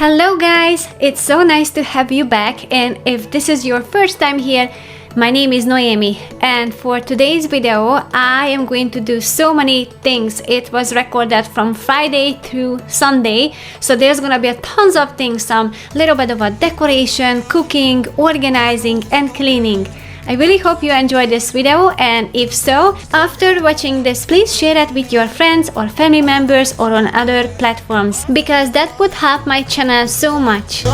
Hello guys, it's so nice to have you back, and if this is your first time here, my name is Noemi, and for today's video I am going to do so many things. It was recorded from Friday through Sunday, so there's gonna be a tons of things, some little bit of a decoration, cooking, organizing and cleaning. I really hope you enjoyed this video, and if so, after watching this, please share it with your friends or family members or on other platforms, because that would help my channel so much.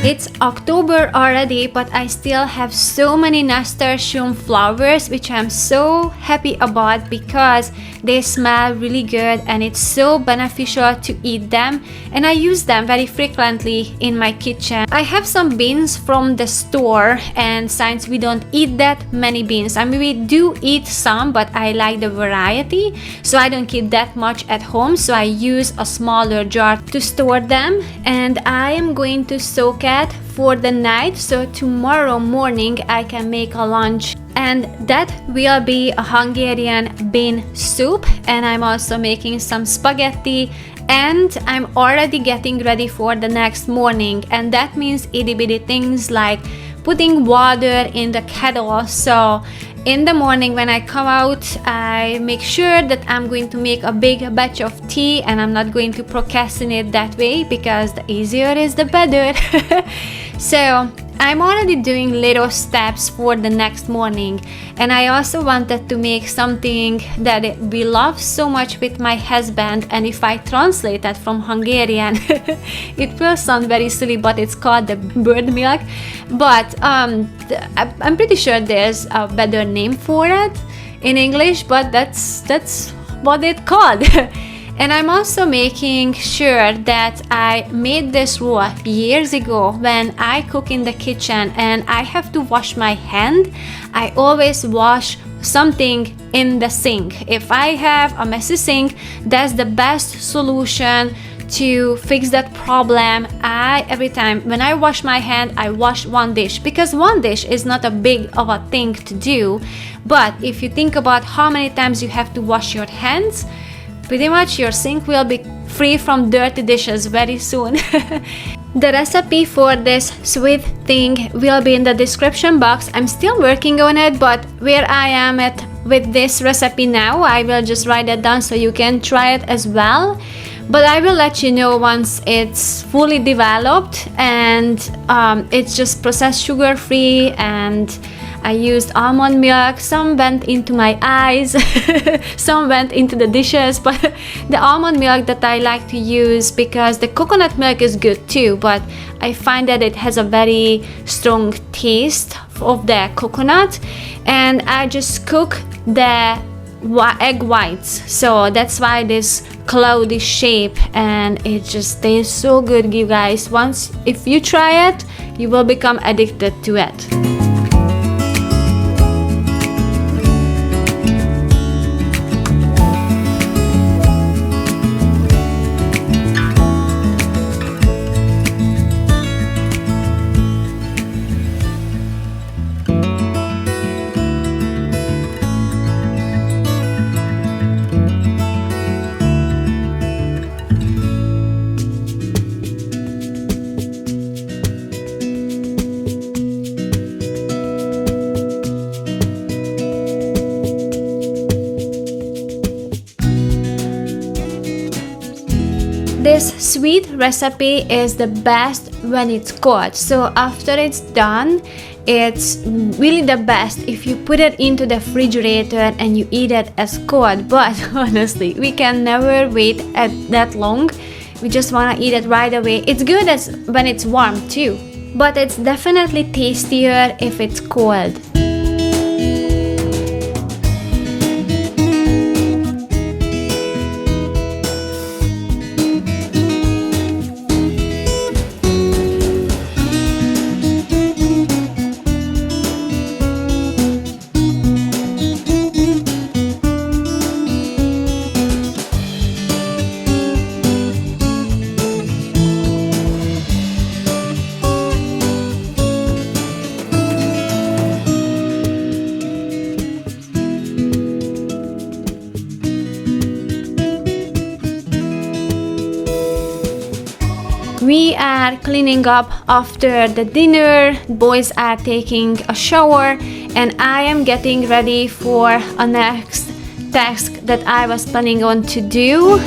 It's October already, but I still have so many nasturtium flowers, which I'm so happy about because they smell really good and it's so beneficial to eat them, and I use them very frequently in my kitchen. I have some beans from the store, and since we don't eat that many beans, I mean we do eat some, but I like the variety, so I don't keep that much at home, so I use a smaller jar to store them, and I am going to soak it for the night so tomorrow morning I can make a lunch, and that will be a Hungarian bean soup. And I'm also making some spaghetti, and I'm already getting ready for the next morning, and that means itty bitty things like putting water in the kettle. So in the morning when I come out, I make sure that I'm going to make a big batch of tea, and I'm not going to procrastinate that way because the easier is the better. So I'm already doing little steps for the next morning, and I also wanted to make something that we love so much with my husband, and if I translate that from Hungarian it will sound very silly, but it's called the bird milk, but I'm pretty sure there's a better name for it in English, but that's what it's called. And I'm also making sure that I made this rule years ago when I cook in the kitchen and I have to wash my hand. I always wash something in the sink. If I have a messy sink, that's the best solution to fix that problem. Every time when I wash my hand, I wash one dish, because one dish is not a big of a thing to do, but if you think about how many times you have to wash your hands, pretty much your sink will be free from dirty dishes very soon. The recipe for this sweet thing will be in the description box. I'm still working on it, but where I am at with this recipe now, I will just write it down so you can try it as well. But I will let you know once it's fully developed, and it's just processed sugar free, and I used almond milk. Some went into my eyes, some went into the dishes, but the almond milk that I like to use, because the coconut milk is good too, but I find that it has a very strong taste of the coconut, and I just cook the egg whites, so that's why this cloudy shape, and it just tastes so good, you guys. Once if you try it, you will become addicted to it. This sweet recipe is the best when it's cold, so after it's done, it's really the best if you put it into the refrigerator and you eat it as cold. But honestly, we can never wait that long. We just want to eat it right away. It's good as when it's warm too, but it's definitely tastier if it's cold. We are cleaning up after the dinner, boys are taking a shower, and I am getting ready for a next task that I was planning on to do.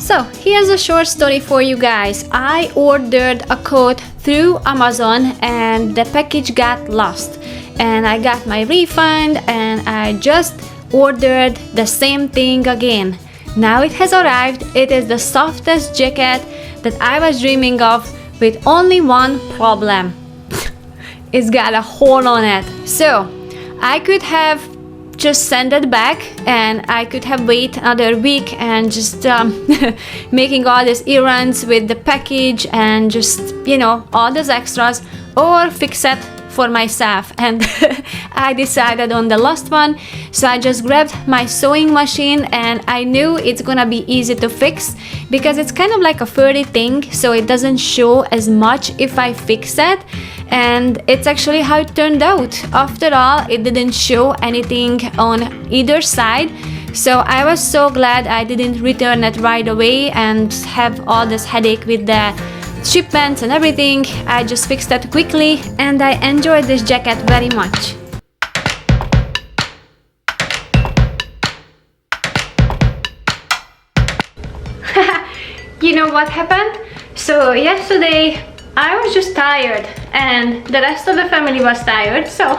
So here's a short story for you guys. I ordered a coat through Amazon and the package got lost, and I got my refund and I just ordered the same thing again. Now it has arrived. It is the softest jacket that I was dreaming of, with only one problem. It's got a hole on it. So I could have just send it back and I could have wait another week and just making all these errands with the package and just, you know, all those extras, or fix it for myself. And I decided on the last one, so I just grabbed my sewing machine, and I knew it's gonna be easy to fix because it's kind of like a furry thing, so it doesn't show as much if I fix it. And it's actually how it turned out. After all, it didn't show anything on either side, so I was so glad I didn't return it right away and have all this headache with the shipments and everything. I just fixed it quickly, and I enjoyed this jacket very much. You know what happened? So yesterday I was just tired and the rest of the family was tired, so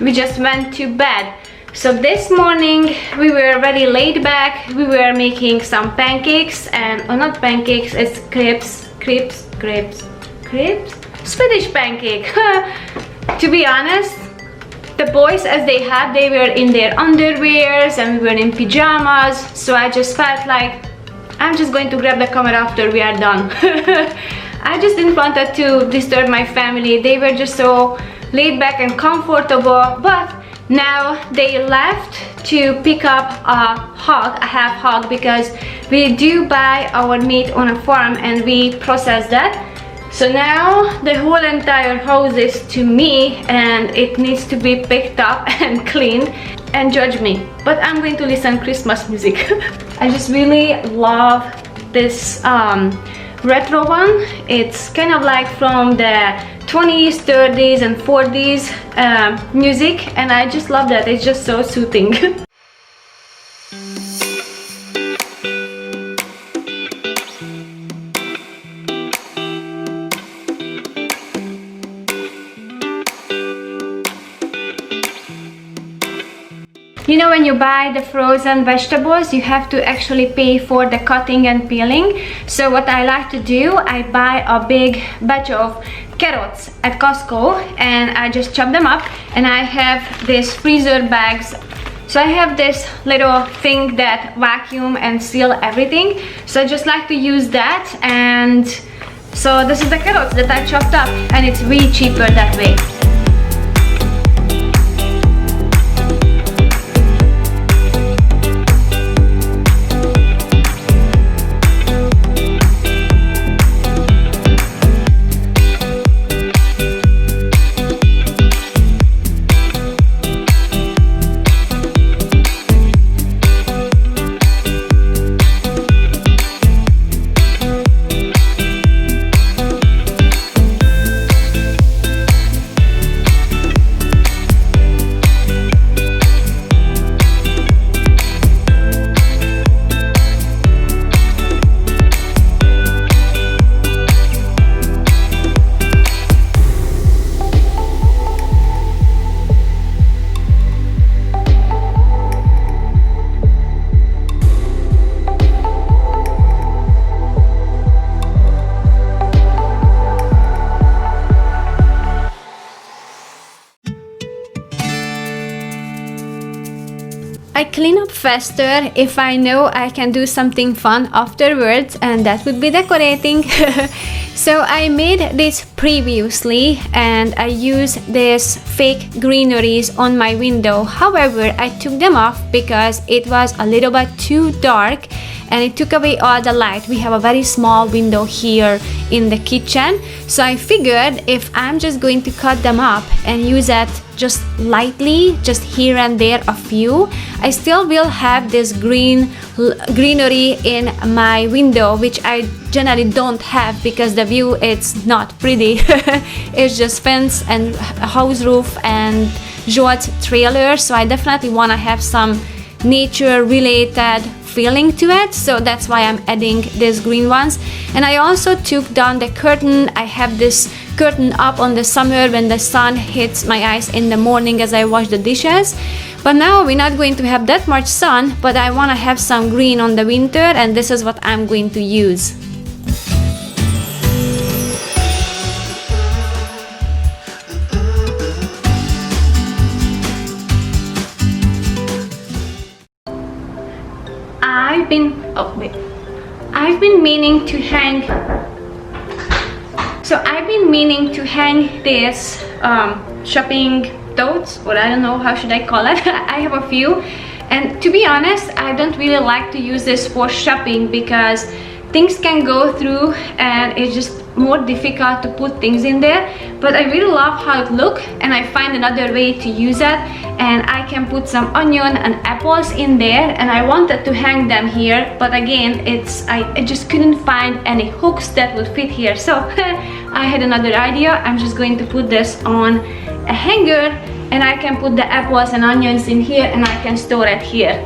we just went to bed. So this morning we were very laid back. We were making some pancakes, and not pancakes, it's crepes, Swedish pancake. To be honest, the boys, as they were in their underwears and we were in pajamas, so I just felt like I'm just going to grab the camera after we are done. I just didn't want to disturb my family. They were just so laid back and comfortable, but now they left to pick up a half hog, because we do buy our meat on a farm and we process that. So now the whole entire house is to me and it needs to be picked up and cleaned, and judge me. But I'm going to listen Christmas music. I just really love this retro one. It's kind of like from the 20s, 30s and 40s music, and I just love that. It's just so soothing. You know, when you buy the frozen vegetables, you have to actually pay for the cutting and peeling. So what I like to do, I buy a big batch of carrots at Costco and I just chop them up, and I have these freezer bags. So I have this little thing that vacuum and seal everything. So I just like to use that, and so this is the carrots that I chopped up, and it's way cheaper that way. I clean up faster if I know I can do something fun afterwards, and that would be decorating. So I made this previously and I used these fake greeneries on my window. However, I took them off because it was a little bit too dark and it took away all the light. We have a very small window here in the kitchen, so I figured if I'm just going to cut them up and use it just lightly, just here and there a few, I still will have this greenery in my window, which I generally don't have because the view it's not pretty. It's just fence and a house roof and short trailer, so I definitely want to have some nature related feeling to it, so that's why I'm adding these green ones. And I also took down the curtain. I have this curtain up on the summer when the sun hits my eyes in the morning as I wash the dishes, but now we're not going to have that much sun, but I want to have some green on the winter, and this is what I'm going to use. I've been meaning to hang this shopping totes, or I don't know how should I call it. I have a few, and to be honest, I don't really like to use this for shopping because things can go through and it's just more difficult to put things in there, but I really love how it looks, and I find another way to use it, and I can put some onion and apples in there, and I wanted to hang them here, but again I just couldn't find any hooks that would fit here, so I had another idea. I'm just going to put this on a hanger, and I can put the apples and onions in here, and I can store it here.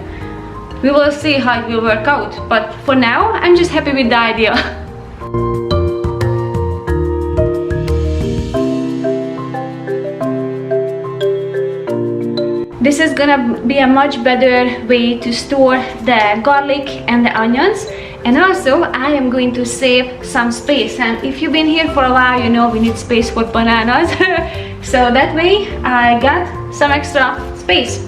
We will see how it will work out, but for now I'm just happy with the idea. This is gonna be a much better way to store the garlic and the onions, and also I am going to save some space, and if you've been here for a while, you know we need space for bananas. So that way I got some extra space.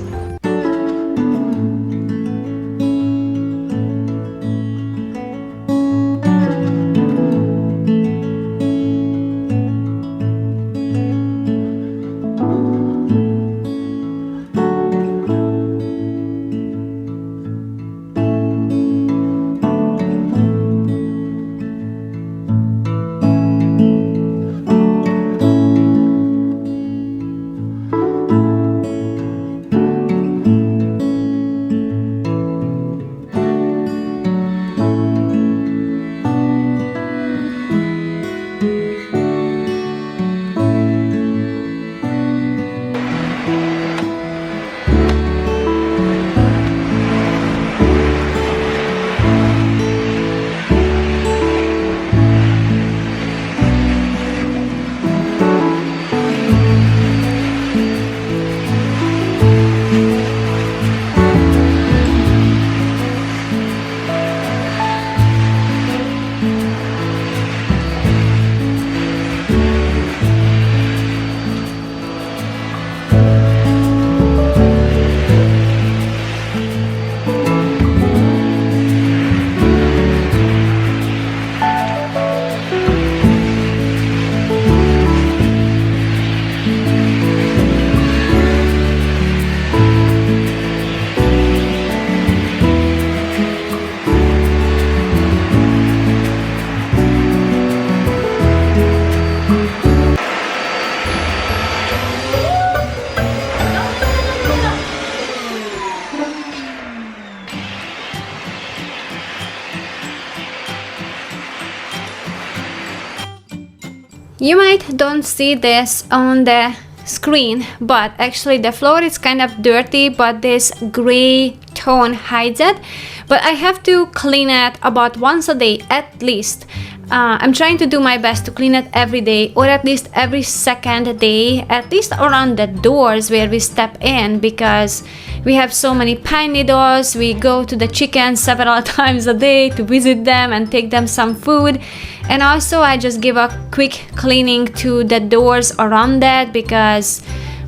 You might don't see this on the screen, but actually the floor is kind of dirty, but this gray tone hides it. But I have to clean it about once a day at least. I'm trying to do my best to clean it every day, or at least every second day, at least around the doors where we step in, because we have so many pine needles. We go to the chickens several times a day to visit them and take them some food. And also I just give a quick cleaning to the doors around that, because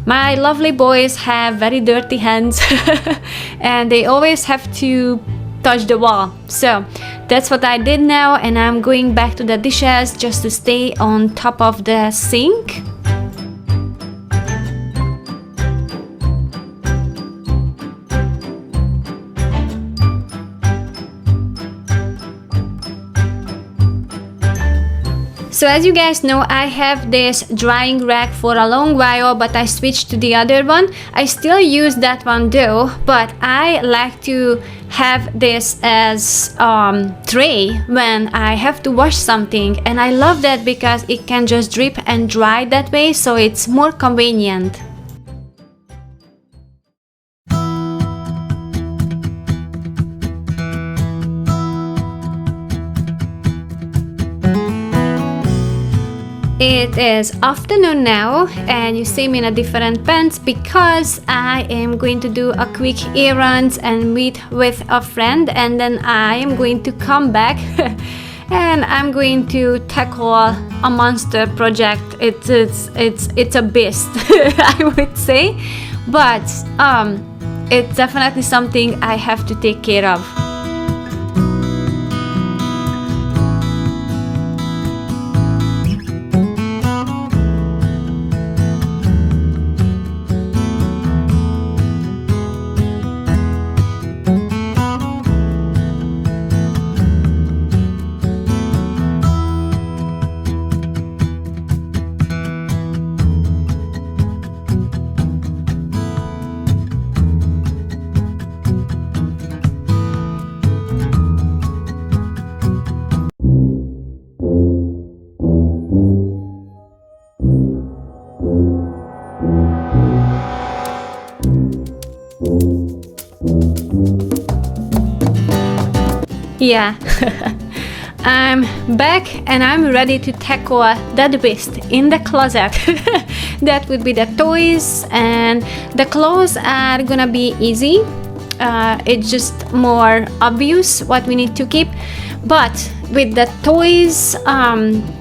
my lovely boys have very dirty hands and they always have to touch the wall. So that's what I did now, and I'm going back to the dishes just to stay on top of the sink. So as you guys know, I have this drying rack for a long while, but I switched to the other one. I still use that one though, but I like to have this as tray when I have to wash something, and I love that because it can just drip and dry that way, so it's more convenient. It is afternoon now, and you see me in a different pants because I am going to do a quick errands and meet with a friend, and then I am going to come back and I'm going to tackle a monster project. It's a beast, I would say, but it's definitely something I have to take care of. Yeah, I'm back and I'm ready to tackle that beast in the closet. That would be the toys, and the clothes are gonna be easy. It's just more obvious what we need to keep, but with the toys,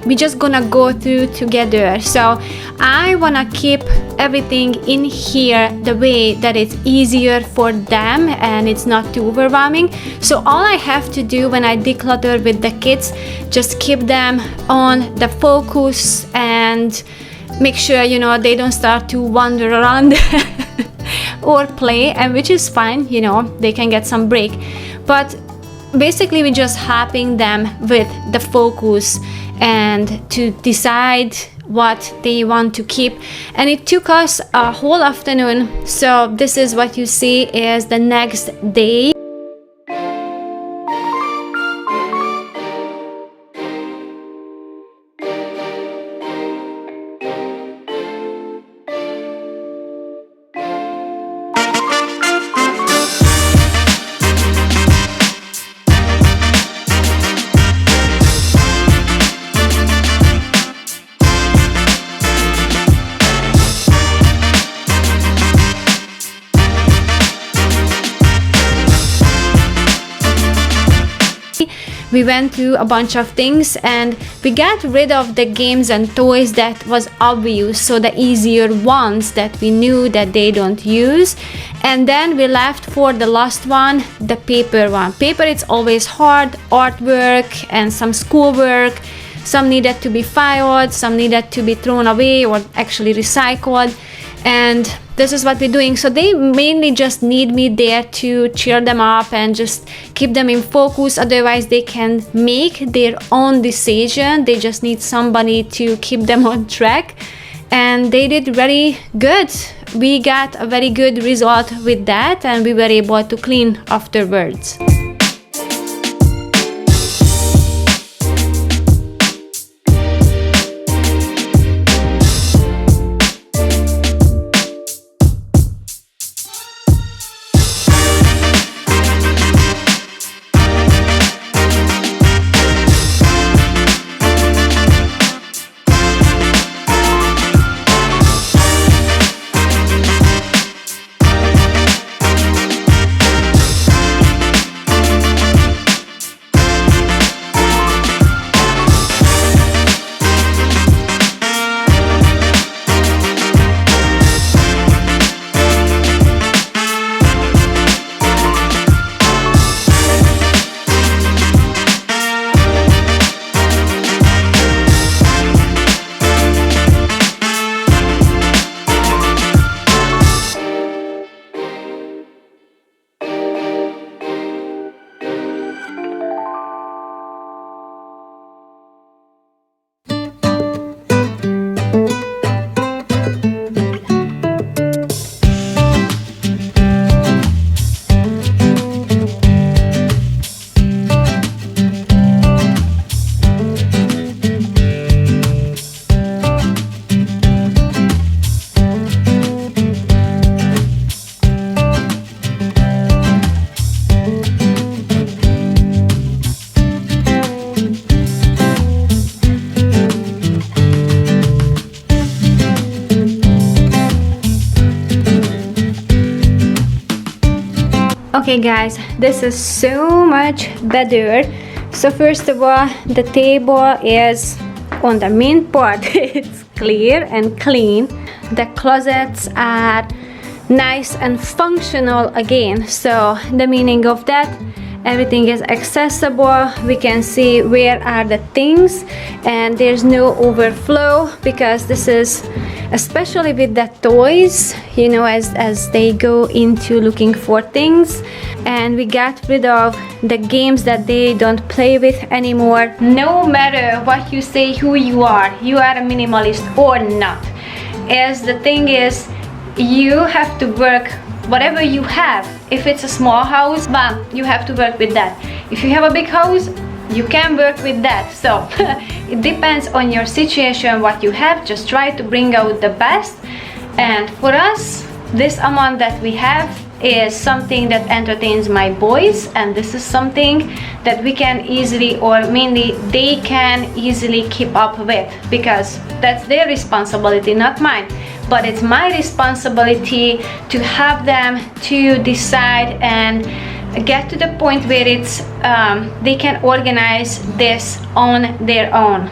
we're just gonna go through together. So I wanna keep everything in here the way that it's easier for them and it's not too overwhelming. So all I have to do when I declutter with the kids, just keep them on the focus and make sure, you know, they don't start to wander around or play, and which is fine, you know, they can get some break. But basically we're just helping them with the focus and to decide what they want to keep, and it took us a whole afternoon. So this is what you see is the next day. We went through a bunch of things and we got rid of the games and toys that was obvious, so the easier ones that we knew that they don't use. And then we left for the last one, the paper one. Paper, it's always hard, artwork and some schoolwork. Some needed to be filed, some needed to be thrown away or actually recycled. And this is what we're doing. So they mainly just need me there to cheer them up and just keep them in focus. Otherwise they can make their own decision. They just need somebody to keep them on track, and they did very good. We got a very good result with that, and we were able to clean afterwards. Okay guys, this is so much better. So first of all, the table is on the main part. It's clear and clean. The closets are nice and functional again. So the meaning of that, everything is accessible. We can see where are the things and there's no overflow, because this is especially with the toys, you know, as they go into looking for things, and we got rid of the games that they don't play with anymore. No matter what you say, who you are a minimalist or not, as the thing is, you have to work whatever you have. If it's a small house, well, you have to work with that. If you have a big house, you can work with that. So it depends on your situation, what you have. Just try to bring out the best. And for us, this amount that we have is something that entertains my boys, and this is something that we can easily, or mainly they can easily keep up with, because that's their responsibility, not mine. But it's my responsibility to help them to decide and get to the point where it's they can organize this on their own.